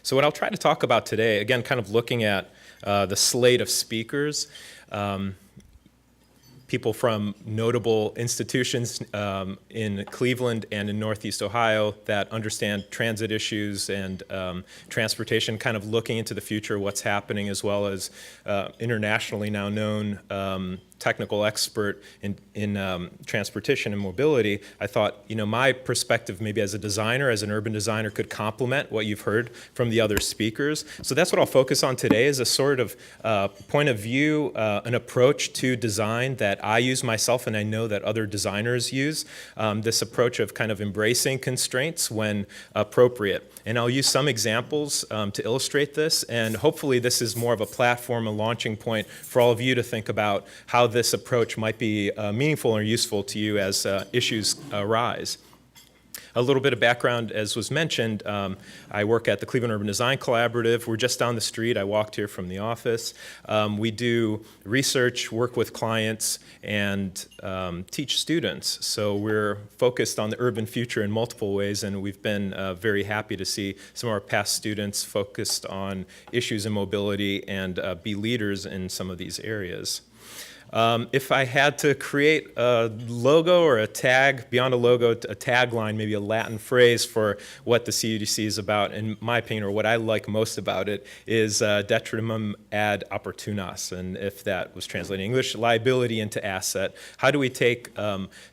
So what I'll try to talk about today, again, kind of looking at the slate of speakers, people from notable institutions in Cleveland and in Northeast Ohio that understand transit issues and transportation, kind of looking into the future, what's happening, as well as internationally now known technical expert in transportation and mobility. I thought, my perspective maybe as a designer, as an urban designer, could complement what you've heard from the other speakers. So that's what I'll focus on today, is a sort of point of view, an approach to design that I use myself and I know that other designers use, this approach of kind of embracing constraints when appropriate. And I'll use some examples to illustrate this, and hopefully this is more of a platform, a launching point for all of you to think about how this approach might be meaningful or useful to you as issues arise. A little bit of background, as was mentioned, I work at the Cleveland Urban Design Collaborative. We're just down the street. I walked here from the office. We do research, work with clients, and teach students. So we're focused on the urban future in multiple ways, and we've been very happy to see some of our past students focused on issues in mobility and be leaders in some of these areas. If I had to create a logo or a tag, beyond a logo, a tagline, maybe a Latin phrase for what the CUDC is about, in my opinion, or what I like most about it, is detritum ad opportunas. And if that was translated in English, liability into asset. How do we take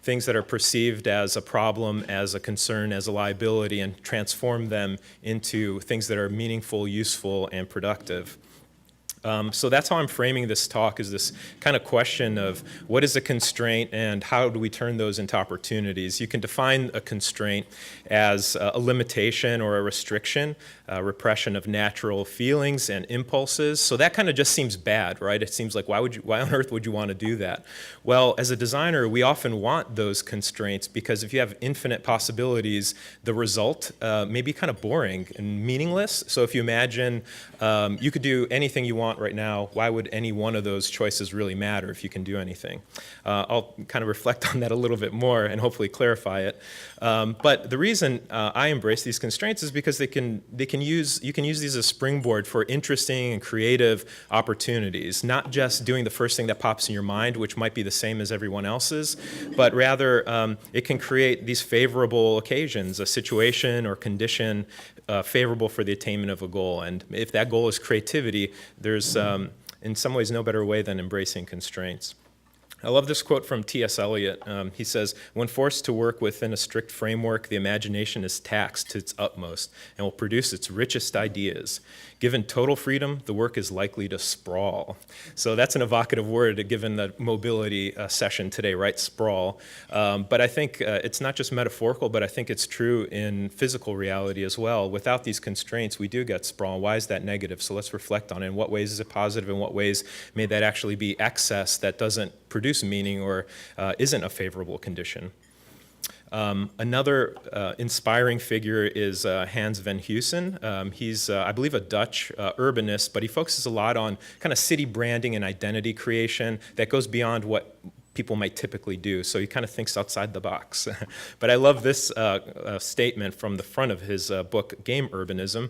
things that are perceived as a problem, as a concern, as a liability, and transform them into things that are meaningful, useful, and productive? So that's how I'm framing this talk, is this kind of question of what is a constraint and how do we turn those into opportunities. You can define a constraint as a limitation or a restriction, repression of natural feelings and impulses. So that kind of just seems bad, right? It seems like why on earth would you want to do that? Well, as a designer, we often want those constraints because if you have infinite possibilities, the result may be kind of boring and meaningless. So if you imagine you could do anything you want right now, why would any one of those choices really matter if you can do anything? I'll kind of reflect on that a little bit more and hopefully clarify it. But the reason I embrace these constraints is because you can use these as a springboard for interesting and creative opportunities, not just doing the first thing that pops in your mind, which might be the same as everyone else's, but rather it can create these favorable occasions, a situation or condition favorable for the attainment of a goal. And if that goal is creativity, there's in some ways no better way than embracing constraints. I love this quote from T.S. Eliot. He says, "When forced to work within a strict framework, the imagination is taxed to its utmost and will produce its richest ideas. Given total freedom, the work is likely to sprawl." So that's an evocative word given the mobility session today, right? Sprawl. But I think it's not just metaphorical, but I think it's true in physical reality as well. Without these constraints, we do get sprawl. Why is that negative? So let's reflect on it. In what ways is it positive? In what ways may that actually be excess that doesn't produce meaning or isn't a favorable condition? Another inspiring figure is Hans van Heusen. He's, I believe, a Dutch urbanist, but he focuses a lot on kind of city branding and identity creation that goes beyond what people might typically do. So he kind of thinks outside the box. But I love this statement from the front of his book, Game Urbanism.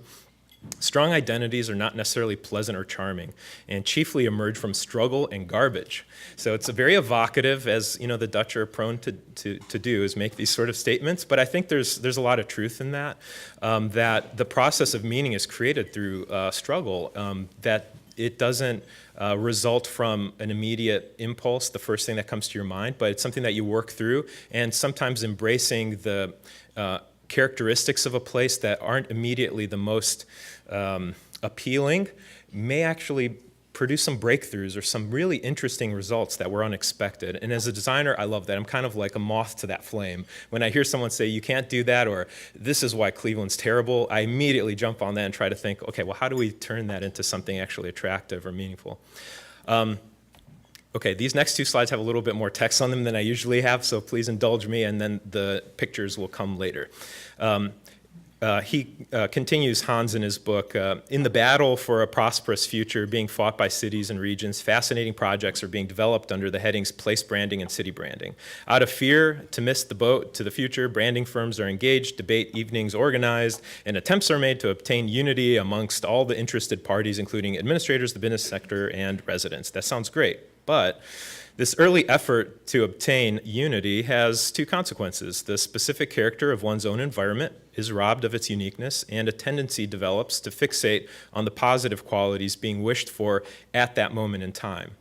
"Strong identities are not necessarily pleasant or charming, and chiefly emerge from struggle and garbage." So it's a very evocative, as the Dutch are prone to do, is make these sort of statements. But I think there's a lot of truth in that, that the process of meaning is created through struggle, that it doesn't result from an immediate impulse, the first thing that comes to your mind, but it's something that you work through, and sometimes embracing the characteristics of a place that aren't immediately the most appealing may actually produce some breakthroughs or some really interesting results that were unexpected. And as a designer, I love that. I'm kind of like a moth to that flame. When I hear someone say, "You can't do that," or "This is why Cleveland's terrible," I immediately jump on that and try to think, okay, well, how do we turn that into something actually attractive or meaningful? Okay, these next two slides have a little bit more text on them than I usually have, so please indulge me, and then the pictures will come later. Continues, Hans, in his book, in the battle for a prosperous future being fought by cities and regions, fascinating projects are being developed under the headings place branding and city branding. Out of fear to miss the boat to the future, branding firms are engaged, debate evenings organized, and attempts are made to obtain unity amongst all the interested parties, including administrators, the business sector, and residents. That sounds great, but this early effort to obtain unity has two consequences. The specific character of one's own environment is robbed of its uniqueness, and a tendency develops to fixate on the positive qualities being wished for at that moment in time.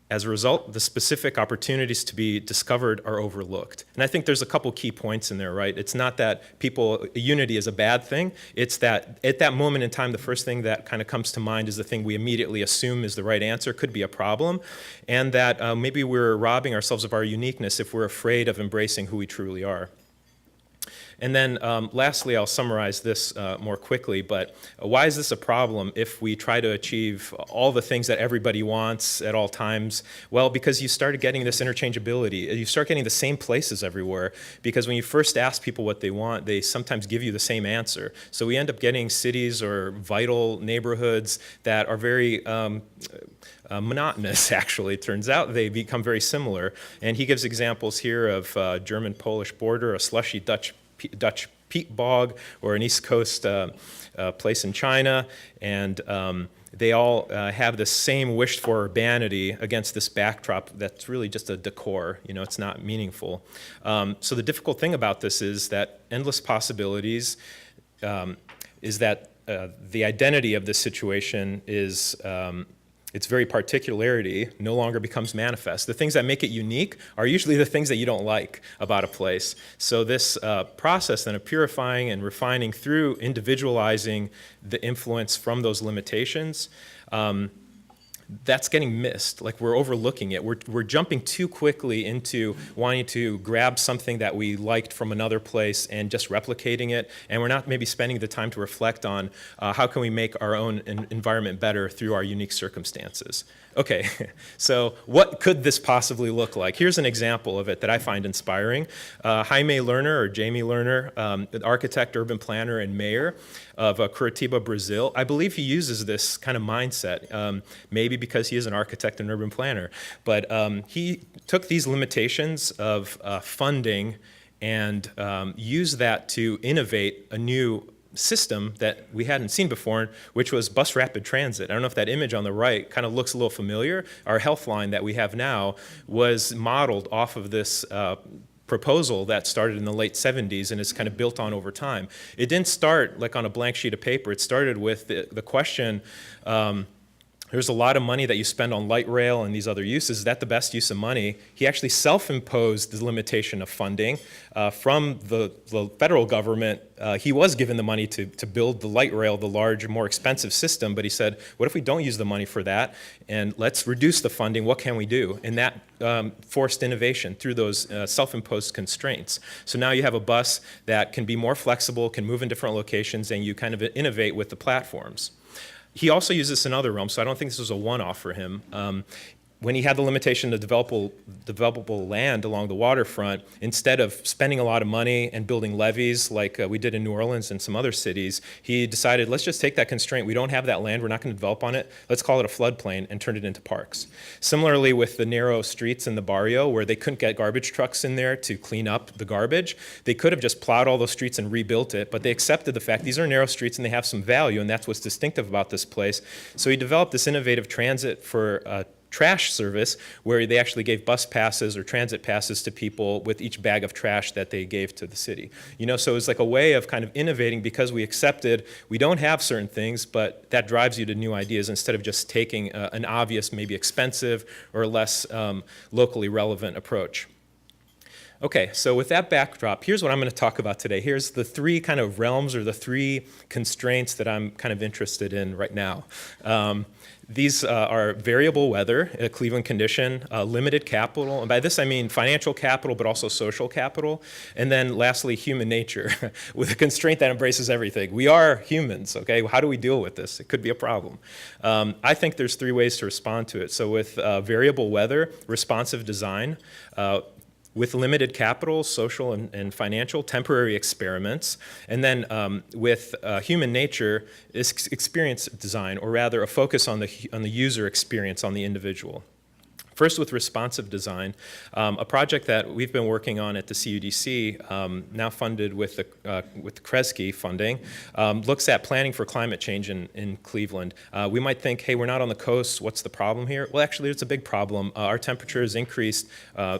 As a result, the specific opportunities to be discovered are overlooked. And I think there's a couple key points in there, right? It's not that unity is a bad thing. It's that at that moment in time, the first thing that kind of comes to mind is the thing we immediately assume is the right answer, could be a problem, and that maybe we're robbing ourselves of our uniqueness if we're afraid of embracing who we truly are. And then lastly, I'll summarize this more quickly, but why is this a problem if we try to achieve all the things that everybody wants at all times? Well, because you started getting this interchangeability. You start getting the same places everywhere, because when you first ask people what they want, they sometimes give you the same answer. So we end up getting cities or vital neighborhoods that are very monotonous, actually. It turns out they become very similar. And he gives examples here of German-Polish border, a slushy Dutch peat bog, or an East Coast place in China, and they all have the same wished-for urbanity against this backdrop that's really just a decor. You know, it's not meaningful. So the difficult thing about this is that endless possibilities is that the identity of this situation is its very particularity no longer becomes manifest. The things that make it unique are usually the things that you don't like about a place. So this process then of purifying and refining through individualizing the influence from those limitations, that's getting missed. Like, we're overlooking it. We're jumping too quickly into wanting to grab something that we liked from another place and just replicating it, and we're not maybe spending the time to reflect on how can we make our own environment better through our unique circumstances. Okay, so what could this possibly look like? Here's an example of it that I find inspiring. Jaime Lerner, or Jamie Lerner, an architect, urban planner, and mayor of Curitiba, Brazil. I believe he uses this kind of mindset, maybe because he is an architect and urban planner. But he took these limitations of funding and used that to innovate a new system that we hadn't seen before, which was bus rapid transit. I don't know if that image on the right kind of looks a little familiar. Our health line that we have now was modeled off of this proposal that started in the late 70s and is kind of built on over time. It didn't start like on a blank sheet of paper. It started with the question, there's a lot of money that you spend on light rail and these other uses. Is that the best use of money? He actually self-imposed the limitation of funding from the federal government. He was given the money to build the light rail, the large, more expensive system, but he said, what if we don't use the money for that, and let's reduce the funding? What can we do? And that forced innovation through those self-imposed constraints. So now you have a bus that can be more flexible, can move in different locations, and you kind of innovate with the platforms. He also used this in other realms, so I don't think this was a one-off for him. When he had the limitation of developable land along the waterfront, instead of spending a lot of money and building levees like we did in New Orleans and some other cities, he decided, let's just take that constraint. We don't have that land. We're not going to develop on it. Let's call it a floodplain and turn it into parks. Similarly, with the narrow streets in the barrio where they couldn't get garbage trucks in there to clean up the garbage, they could have just plowed all those streets and rebuilt it, but they accepted the fact these are narrow streets and they have some value, and that's what's distinctive about this place. So he developed this innovative transit for trash service where they actually gave bus passes or transit passes to people with each bag of trash that they gave to the city. You know, so it was like a way of kind of innovating because we accepted we don't have certain things, but that drives you to new ideas instead of just taking an obvious, maybe expensive or less locally relevant approach. Okay, so with that backdrop, here's what I'm going to talk about today. Here's the three kind of realms or the three constraints that I'm kind of interested in right now. These are variable weather, a Cleveland condition, limited capital, and by this I mean financial capital, but also social capital, and then lastly, human nature, with a constraint that embraces everything. We are humans, okay? How do we deal with this? It could be a problem. I think there's three ways to respond to it. So with variable weather, responsive design, with limited capital, social and financial, temporary experiments, and then with human nature, is experience design, or rather a focus on the user experience, on the individual. First, with responsive design, a project that we've been working on at the CUDC, now funded with the CRESC funding, looks at planning for climate change in Cleveland. We might think, hey, we're not on the coast, what's the problem here? Well, actually, it's a big problem. Our temperature has increased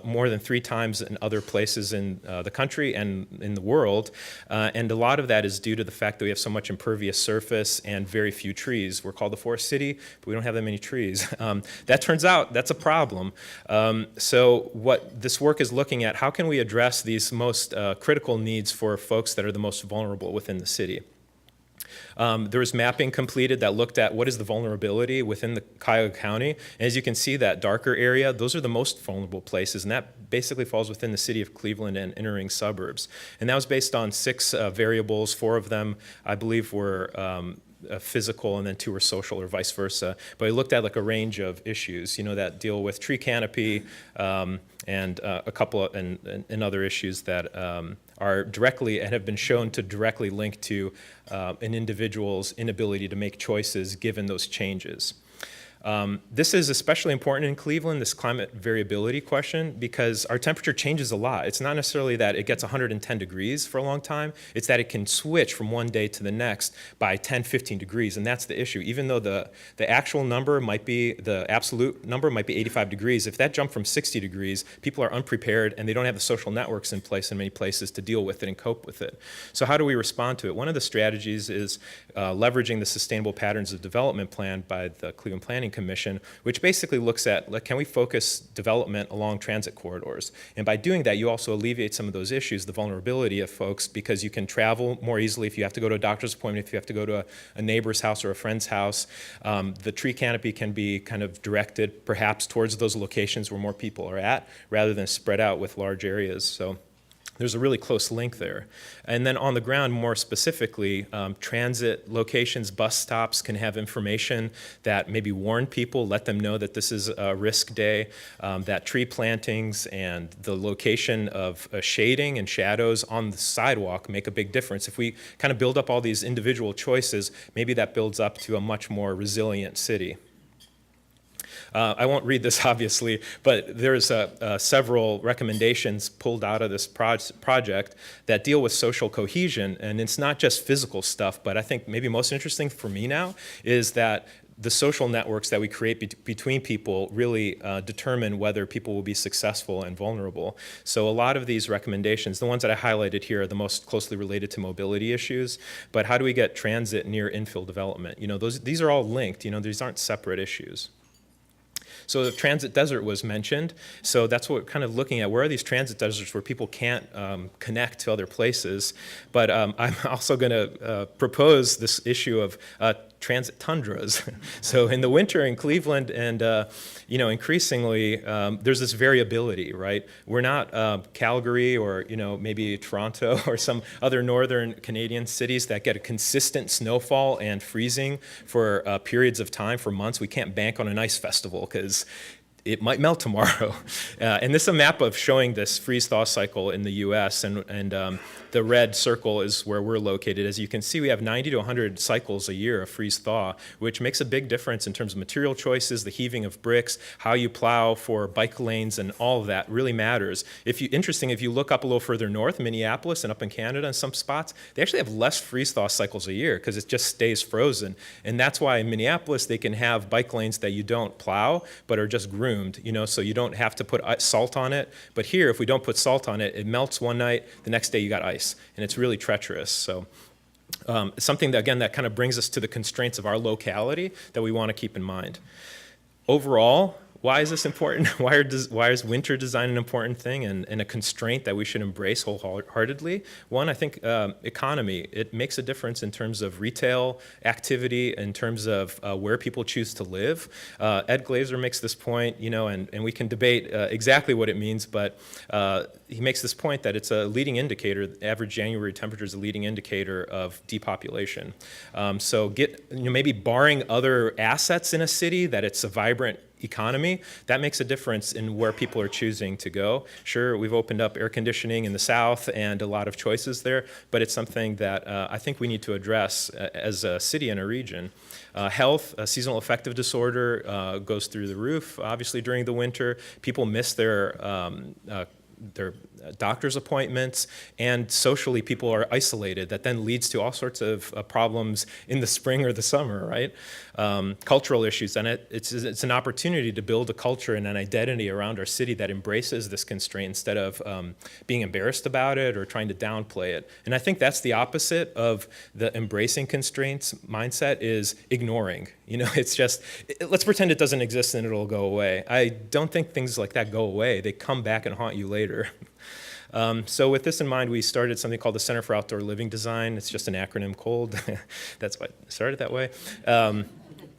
more than 3 times in other places in the country and in the world, and a lot of that is due to the fact that we have so much impervious surface and very few trees. We're called the forest city, but we don't have that many trees. That turns out that's a problem. So what this work is looking at, how can we address these most critical needs for folks that are the most vulnerable within the city? There was mapping completed that looked at what is the vulnerability within the Cuyahoga County. And as you can see, that darker area, those are the most vulnerable places, and that basically falls within the city of Cleveland and entering suburbs. And that was based on 6 variables. 4 of them, I believe, were physical, and then 2 were social, or vice versa. But we looked at like a range of issues, that deal with tree canopy, and a couple and other issues that are directly and have been shown to directly link to an individual's inability to make choices given those changes. This is especially important in Cleveland, this climate variability question, because our temperature changes a lot. It's not necessarily that it gets 110 degrees for a long time, it's that it can switch from one day to the next by 10, 15 degrees, and that's the issue. Even though the actual number might be, the absolute number might be 85 degrees, if that jumped from 60 degrees, people are unprepared and they don't have the social networks in place in many places to deal with it and cope with it. So how do we respond to it? One of the strategies is leveraging the Sustainable Patterns of Development Plan by the Cleveland Planning Commission, which basically looks at, like, can we focus development along transit corridors? And by doing that, you also alleviate some of those issues, the vulnerability of folks, because you can travel more easily if you have to go to a doctor's appointment, if you have to go to a neighbor's house or a friend's house. The tree canopy can be kind of directed perhaps towards those locations where more people are at, rather than spread out with large areas. So there's a really close link there. And then on the ground, more specifically, transit locations, bus stops can have information that maybe warn people, let them know that this is a risk day, that tree plantings and the location of shading and shadows on the sidewalk make a big difference. If we kind of build up all these individual choices, maybe that builds up to a much more resilient city. I won't read this, obviously, but there's several recommendations pulled out of this project that deal with social cohesion, and it's not just physical stuff, but I think maybe most interesting for me now is that the social networks that we create between people really determine whether people will be successful and vulnerable. So a lot of these recommendations, the ones that I highlighted here, are the most closely related to mobility issues, but how do we get transit near infill development? These are all linked, these aren't separate issues. So the transit desert was mentioned. So that's what we're kind of looking at. Where are these transit deserts where people can't connect to other places? But I'm also going to propose this issue of transit tundras. So in the winter in Cleveland and increasingly there's this variability, right? We're not Calgary or maybe Toronto or some other northern Canadian cities that get a consistent snowfall and freezing for periods of time, for months. We can't bank on an ice festival because it might melt tomorrow. And this is a map of showing this freeze-thaw cycle in the US, and the red circle is where we're located. As you can see, we have 90 to 100 cycles a year of freeze-thaw, which makes a big difference in terms of material choices, the heaving of bricks, how you plow for bike lanes, and all of that really matters. If you look up a little further north, Minneapolis and up in Canada in some spots, they actually have less freeze-thaw cycles a year because it just stays frozen. And that's why in Minneapolis they can have bike lanes that you don't plow but are just groomed. So you don't have to put salt on it. But here, if we don't put salt on it, it melts one night, the next day you got ice, and it's really treacherous. So something that, again, that kind of brings us to the constraints of our locality that we want to keep in mind. Overall, why is this important? Why is winter design an important thing and a constraint that we should embrace wholeheartedly? One, I think economy. It makes a difference in terms of retail activity, in terms of where people choose to live. Ed Glazer makes this point, and we can debate exactly what it means, but he makes this point that it's a leading indicator. The average January temperature is a leading indicator of depopulation. So maybe barring other assets in a city, that it's a vibrant economy, that makes a difference in where people are choosing to go. Sure, we've opened up air conditioning in the South and a lot of choices there, but it's something that I think we need to address as a city and a region. Health, seasonal affective disorder goes through the roof, obviously, during the winter. People miss their doctor's appointments, and socially people are isolated. That then leads to all sorts of problems in the spring or the summer, right? Cultural issues, and it's an opportunity to build a culture and an identity around our city that embraces this constraint instead of being embarrassed about it or trying to downplay it. And I think that's the opposite of the embracing constraints mindset, is ignoring. It's just, let's pretend it doesn't exist and it'll go away. I don't think things like that go away. They come back and haunt you later. So with this in mind, we started something called the Center for Outdoor Living Design. It's just an acronym, COLD. That's why it started that way.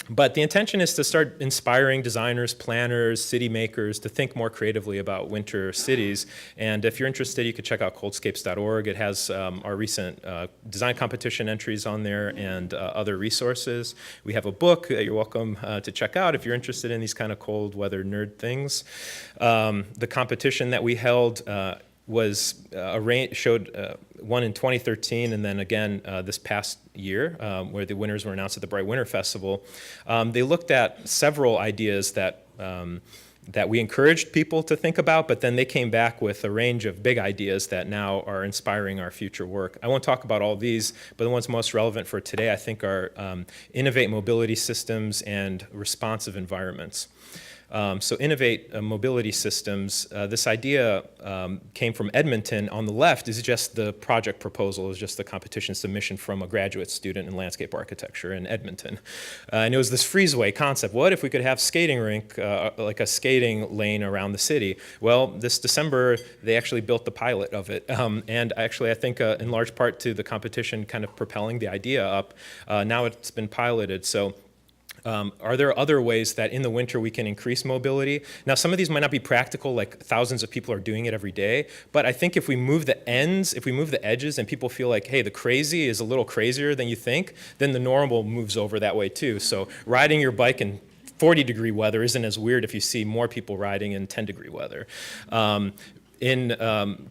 But the intention is to start inspiring designers, planners, city makers to think more creatively about winter cities. And if you're interested, you could check out coldscapes.org. It has our recent design competition entries on there and other resources. We have a book that you're welcome to check out if you're interested in these kind of cold weather nerd things. The competition that we held showed one in 2013 and then again this past year, where the winners were announced at the Bright Winter Festival. They looked at several ideas that we encouraged people to think about, but then they came back with a range of big ideas that now are inspiring our future work. I won't talk about all these, but the ones most relevant for today, I think, are innovate mobility systems and responsive environments. So innovate mobility systems, this idea came from Edmonton. On the left is just the project proposal, is just the competition submission from a graduate student in landscape architecture in Edmonton. And it was this freezeway concept. What if we could have skating rink, like a skating lane around the city? Well, this December, they actually built the pilot of it. And actually, I think in large part to the competition kind of propelling the idea up, now it's been piloted. So are there other ways that in the winter we can increase mobility? Now, some of these might not be practical, like thousands of people are doing it every day, but I think if we move the ends, if we move the edges and people feel like, hey, the crazy is a little crazier than you think, then the normal moves over that way too. So riding your bike in 40-degree weather isn't as weird if you see more people riding in 10-degree weather. In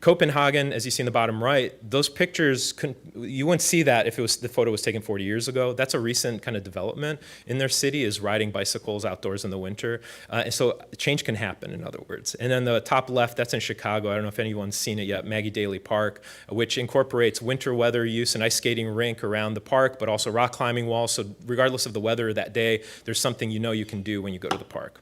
Copenhagen, as you see in the bottom right, those pictures, you wouldn't see that if the photo was taken 40 years ago. That's a recent kind of development in their city, is riding bicycles outdoors in the winter. And so change can happen, in other words. And then the top left, that's in Chicago. I don't know if anyone's seen it yet, Maggie Daley Park, which incorporates winter weather use, an ice skating rink around the park, but also rock climbing walls. So regardless of the weather that day, there's something you can do when you go to the park.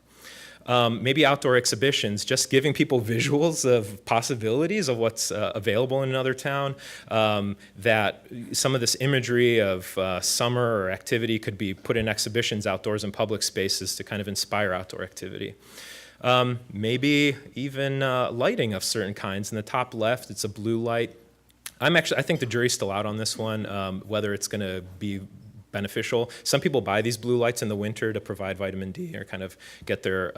Maybe outdoor exhibitions, just giving people visuals of possibilities of what's available in another town, that some of this imagery of summer or activity could be put in exhibitions outdoors in public spaces to kind of inspire outdoor activity. Maybe even lighting of certain kinds. In the top left, it's a blue light. I think the jury's still out on this one, whether it's going to be beneficial. Some people buy these blue lights in the winter to provide vitamin D or kind of get their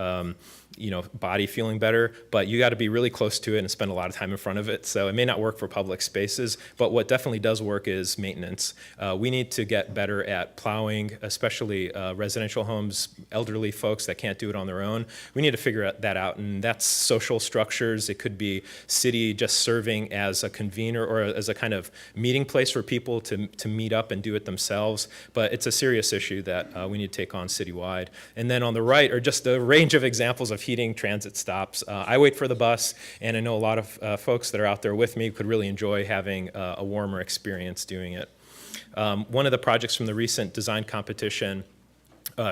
body feeling better, but you got to be really close to it and spend a lot of time in front of it. So it may not work for public spaces, but what definitely does work is maintenance. We need to get better at plowing, especially residential homes, elderly folks that can't do it on their own. We need to figure that out, and that's social structures. It could be city just serving as a convener or as a kind of meeting place for people to meet up and do it themselves. But it's a serious issue that we need to take on citywide. And then on the right are just a range of examples of heating transit stops. I wait for the bus, and I know a lot of folks that are out there with me could really enjoy having a warmer experience doing it. One of the projects from the recent design competition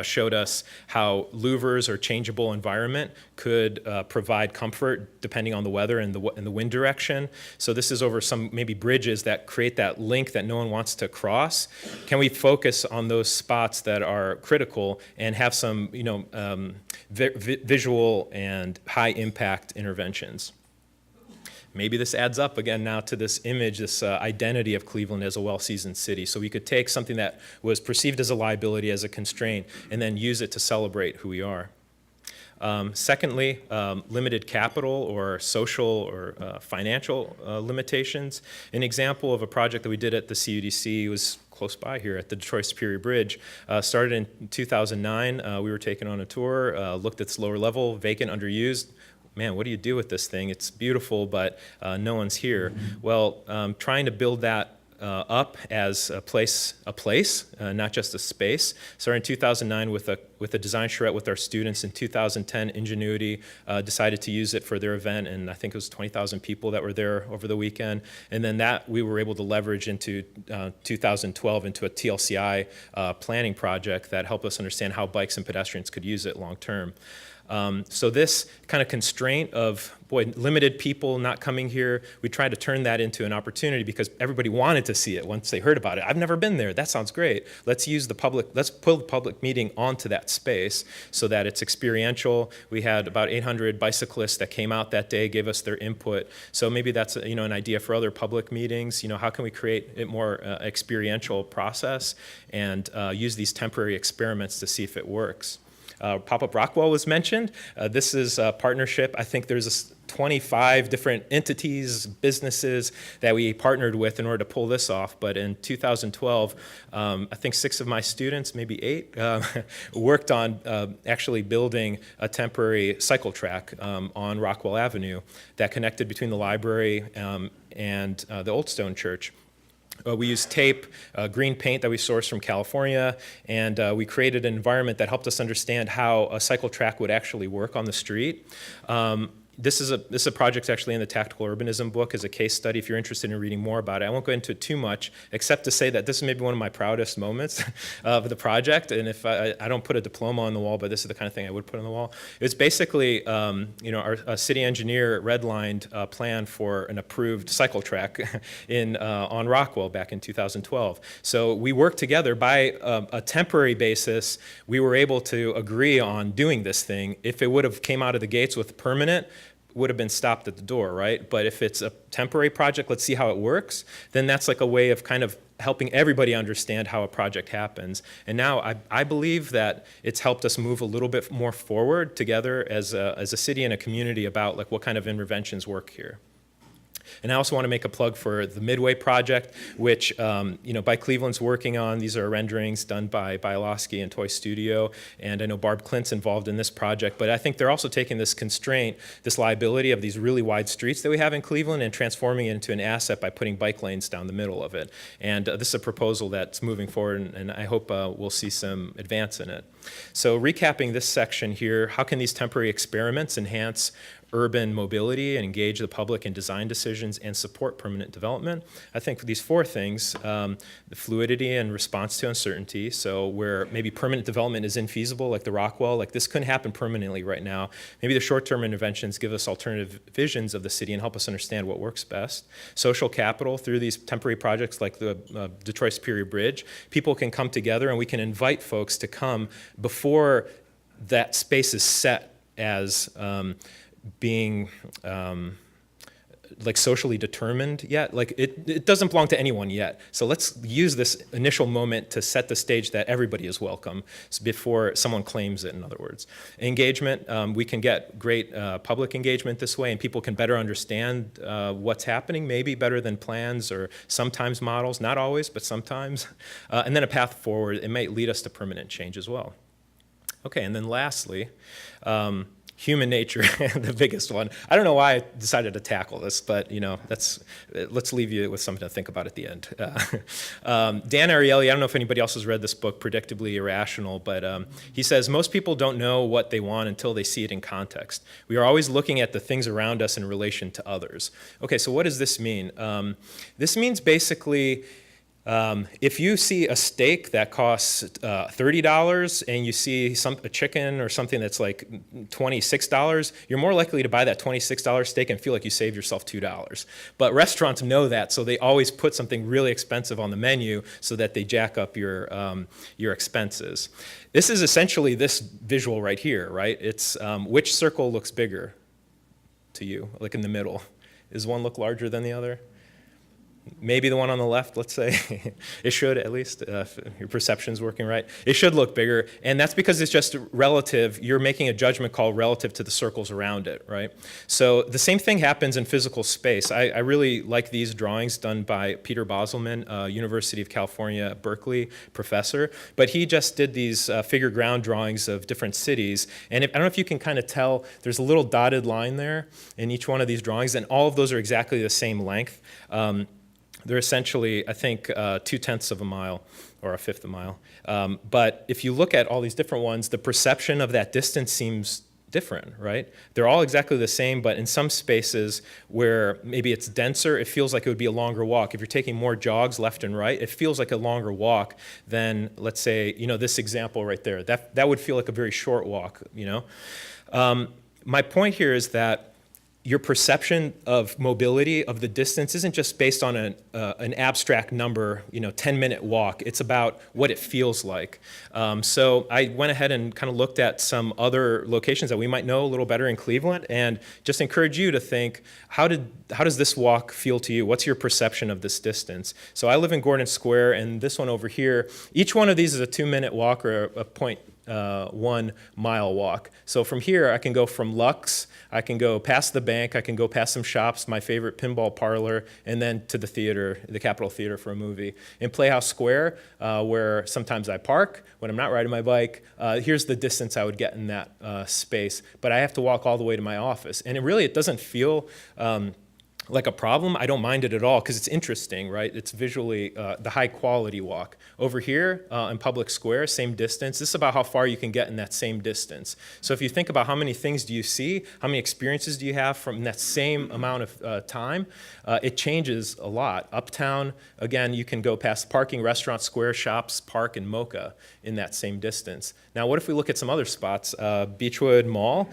showed us how louvers or changeable environment could provide comfort depending on the weather and the wind direction. So this is over some maybe bridges that create that link that no one wants to cross. Can we focus on those spots that are critical and have some visual and high impact interventions? Maybe this adds up again now to this image, this identity of Cleveland as a well-seasoned city. So we could take something that was perceived as a liability, as a constraint, and then use it to celebrate who we are. Secondly, limited capital or social or financial limitations. An example of a project that we did at the CUDC was close by here at the Detroit Superior Bridge. Started in 2009. We were taken on a tour, looked at its lower level, vacant, underused. Man, what do you do with this thing? It's beautiful, but no one's here. Well, trying to build that up as a place, not just a space. Started in 2009 with a design charrette with our students. In 2010, Ingenuity decided to use it for their event, and I think it was 20,000 people that were there over the weekend. And then that we were able to leverage into 2012 into a TLCI planning project that helped us understand how bikes and pedestrians could use it long term. So this kind of constraint of, limited people not coming here, we tried to turn that into an opportunity because everybody wanted to see it once they heard about it. I've never been there. That sounds great. Let's pull the public meeting onto that space so that it's experiential. We had about 800 bicyclists that came out that day, gave us their input. So maybe that's an idea for other public meetings. How can we create a more experiential process and use these temporary experiments to see if it works? Pop-Up Rockwell was mentioned. This is a partnership. I think there's 25 different entities, businesses that we partnered with in order to pull this off. But in 2012, I think 6 of my students, maybe 8, worked on actually building a temporary cycle track on Rockwell Avenue that connected between the library and the Old Stone Church. We used tape, green paint that we sourced from California, and we created an environment that helped us understand how a cycle track would actually work on the street. This is a project actually in the Tactical Urbanism book as a case study if you're interested in reading more about it. I won't go into it too much, except to say that this is maybe one of my proudest moments of the project. And if I don't put a diploma on the wall, but this is the kind of thing I would put on the wall. It's basically, our city engineer redlined a plan for an approved cycle track on Rockwell back in 2012. So we worked together by a temporary basis. We were able to agree on doing this thing. If it would have came out of the gates with permanent, would have been stopped at the door, right? But if it's a temporary project, let's see how it works, then that's like a way of kind of helping everybody understand how a project happens. And now I believe that it's helped us move a little bit more forward together as a city and a community about like what kind of interventions work here. And I also want to make a plug for the Midway project, which Bike Cleveland's working on. These are renderings done by Bialowski and Toy Studio, and I know Barb Clint's involved in this project. But I think they're also taking this constraint, this liability of these really wide streets that we have in Cleveland, and transforming it into an asset by putting bike lanes down the middle of it. And this is a proposal that's moving forward, and I hope we'll see some advance in it. So recapping this section here, how can these temporary experiments enhance urban mobility and engage the public in design decisions and support permanent development? I think these 4 things, the fluidity and response to uncertainty, so where maybe permanent development is infeasible, like the Rockwell, like this couldn't happen permanently right now. Maybe the short-term interventions give us alternative visions of the city and help us understand what works best. Social capital through these temporary projects like the Detroit Superior Bridge, people can come together and we can invite folks to come before that space is set as being like socially determined yet. Like it doesn't belong to anyone yet. So let's use this initial moment to set the stage that everybody is welcome before someone claims it, in other words. Engagement, we can get great public engagement this way, and people can better understand what's happening, maybe better than plans or sometimes models, not always, but sometimes. And then a path forward, it might lead us to permanent change as well. Okay, and then lastly, human nature, the biggest one. I don't know why I decided to tackle this, but let's leave you with something to think about at the end. Dan Ariely, I don't know if anybody else has read this book, Predictably Irrational, but he says, most people don't know what they want until they see it in context. We are always looking at the things around us in relation to others. Okay, so what does this mean? This means basically, if you see a steak that costs $30 and you see a chicken or something that's like $26, you're more likely to buy that $26 steak and feel like you saved yourself $2. But restaurants know that, so they always put something really expensive on the menu so that they jack up your expenses. This is essentially this visual right here, right? It's which circle looks bigger to you, like in the middle? Does one look larger than the other? maybe the one on the left, let's say. It should, at least, if your perception's working right. It should look bigger, and that's because it's just relative. You're making a judgment call relative to the circles around it, right? So the same thing happens in physical space. I really like these drawings done by Peter Boselman, University of California, Berkeley professor, but he just did these figure ground drawings of different cities, and I don't know if you can kind of tell, there's a little dotted line there in each one of these drawings, and all of those are exactly the same length. They're essentially, I think, 2/10 of a mile or a fifth of a mile. But if you look at all these different ones, the perception of that distance seems different, right? They're all exactly the same, but in some spaces where maybe it's denser, it feels like it would be a longer walk. If you're taking more jogs left and right, it feels like a longer walk than, let's say, this example right there. That would feel like a very short walk, My point here is that your perception of mobility, of the distance, isn't just based on an abstract number, 10-minute walk. It's about what it feels like. So I went ahead and kind of looked at some other locations that we might know a little better in Cleveland, and just encourage you to think, how does this walk feel to you? What's your perception of this distance? So I live in Gordon Square, and this one over here, each one of these is a 2-minute walk or a 0.1 mile walk. So from here, I can go from Lux, I can go past the bank, I can go past some shops, my favorite pinball parlor, and then to the theater, the Capitol Theater for a movie. In Playhouse Square, where sometimes I park when I'm not riding my bike, here's the distance I would get in that space. But I have to walk all the way to my office. And it doesn't feel like a problem. I don't mind it at all because it's interesting, right? It's visually the high quality walk. Over here in Public Square, same distance. This is about how far you can get in that same distance. So if you think about how many things do you see, how many experiences do you have from that same amount of time, it changes a lot. Uptown, again, you can go past parking, restaurant, square, shops, park, and Mocha in that same distance. Now, what if we look at some other spots? Beechwood Mall,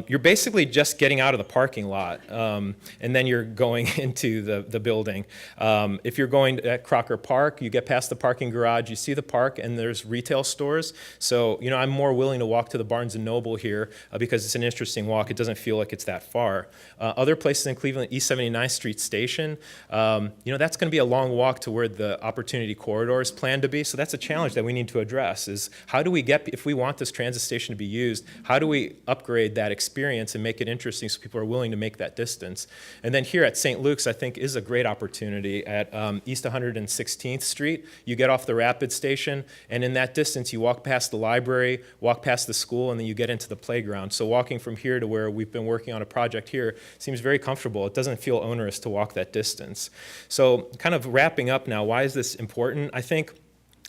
you're basically just getting out of the parking lot, and then you're going into the building. If you're going at Crocker Park, you get past the parking garage, you see the park, and there's retail stores. So, I'm more willing to walk to the Barnes & Noble here because it's an interesting walk. It doesn't feel like it's that far. Other places in Cleveland, East 79th Street Station, that's going to be a long walk to where the Opportunity Corridor is planned to be. So that's a challenge that we need to address is how do we if we want this transit station to be used, how do we upgrade that experience and make it interesting so people are willing to make that distance? And then here at St. Luke's, I think, is a great opportunity. At East 116th Street, you get off the Rapid station, and in that distance, you walk past the library, walk past the school, and then you get into the playground. So walking from here to where we've been working on a project here seems very comfortable. It doesn't feel onerous to walk that distance. So kind of wrapping up now, why is this important? I think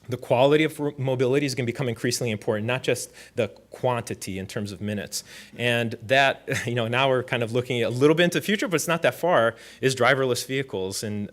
the quality of mobility is going to become increasingly important, not just the quantity in terms of minutes. And that, now we're kind of looking a little bit into the future, but it's not that far, is driverless vehicles. And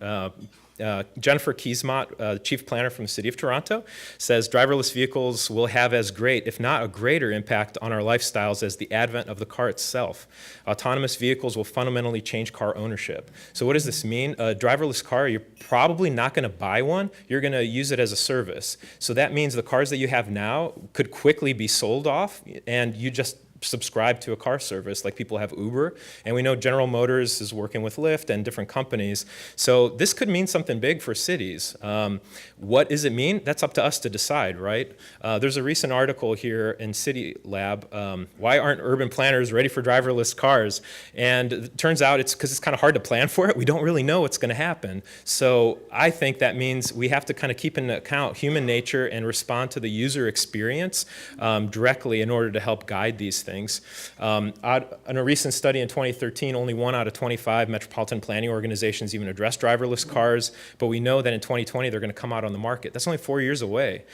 Jennifer Keesmont, chief planner from the city of Toronto, says driverless vehicles will have as great, if not a greater impact on our lifestyles as the advent of the car itself. Autonomous vehicles will fundamentally change car ownership. So what does this mean? A driverless car, you're probably not going to buy one. You're going to use it as a service. So that means the cars that you have now could quickly be sold off, and you just subscribe to a car service like people have Uber, and we know General Motors is working with Lyft and different companies. So this could mean something big for cities. What does it mean? That's up to us to decide, right? There's a recent article here in City Lab, why aren't urban planners ready for driverless cars? And it turns out it's because it's kind of hard to plan for it. We don't really know what's going to happen. So I think that means we have to kind of keep into account human nature and respond to the user experience directly in order to help guide these things. In a recent study in 2013, only 1 out of 25 metropolitan planning organizations even addressed driverless cars, but we know that in 2020 they're going to come out on the market. That's only 4 years away.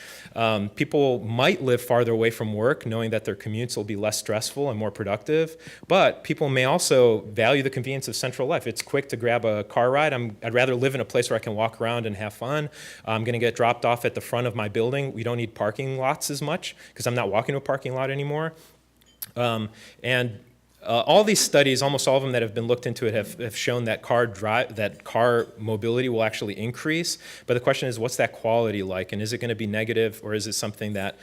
People might live farther away from work, knowing that their commutes will be less stressful and more productive, but people may also value the convenience of central life. It's quick to grab a car ride. I'd rather live in a place where I can walk around and have fun. I'm going to get dropped off at the front of my building. We don't need parking lots as much because I'm not walking to a parking lot anymore. And All these studies, almost all of them that have been looked into it, have shown that car mobility will actually increase. But the question is, what's that quality like? And is it going to be negative, or is it something that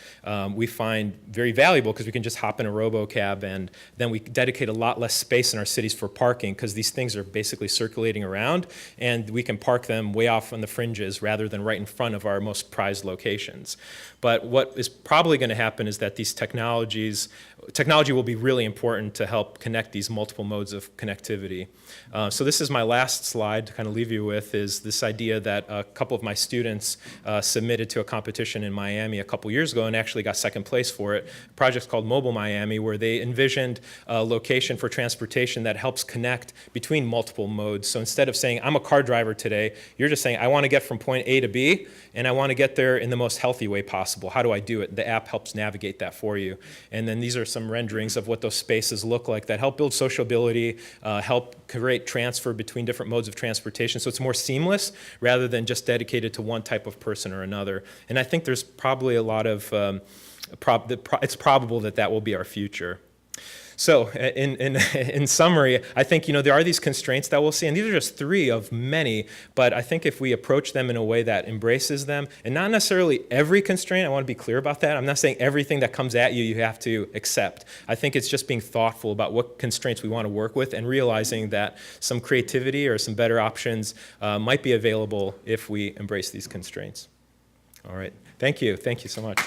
we find very valuable because we can just hop in a robocab and then we dedicate a lot less space in our cities for parking because these things are basically circulating around, and we can park them way off on the fringes rather than right in front of our most prized locations. But what is probably going to happen is that these technology will be really important to help connect these multiple modes of connectivity. So this is my last slide to kind of leave you with, is this idea that a couple of my students submitted to a competition in Miami a couple years ago and actually got second place for it. A project's called Mobile Miami, where they envisioned a location for transportation that helps connect between multiple modes. So instead of saying, I'm a car driver today, you're just saying, I want to get from point A to B, and I want to get there in the most healthy way possible. How do I do it? The app helps navigate that for you. And then these are some renderings of what those spaces look like that help build sociability, help create transfer between different modes of transportation, so it's more seamless rather than just dedicated to one type of person or another. And I think there's probably a lot of, it's probable that that will be our future. So in summary, I think there are these constraints that we'll see, and these are just 3 of many, but I think if we approach them in a way that embraces them, and not necessarily every constraint, I want to be clear about that. I'm not saying everything that comes at you have to accept. I think it's just being thoughtful about what constraints we want to work with and realizing that some creativity or some better options might be available if we embrace these constraints. All right. Thank you. Thank you so much.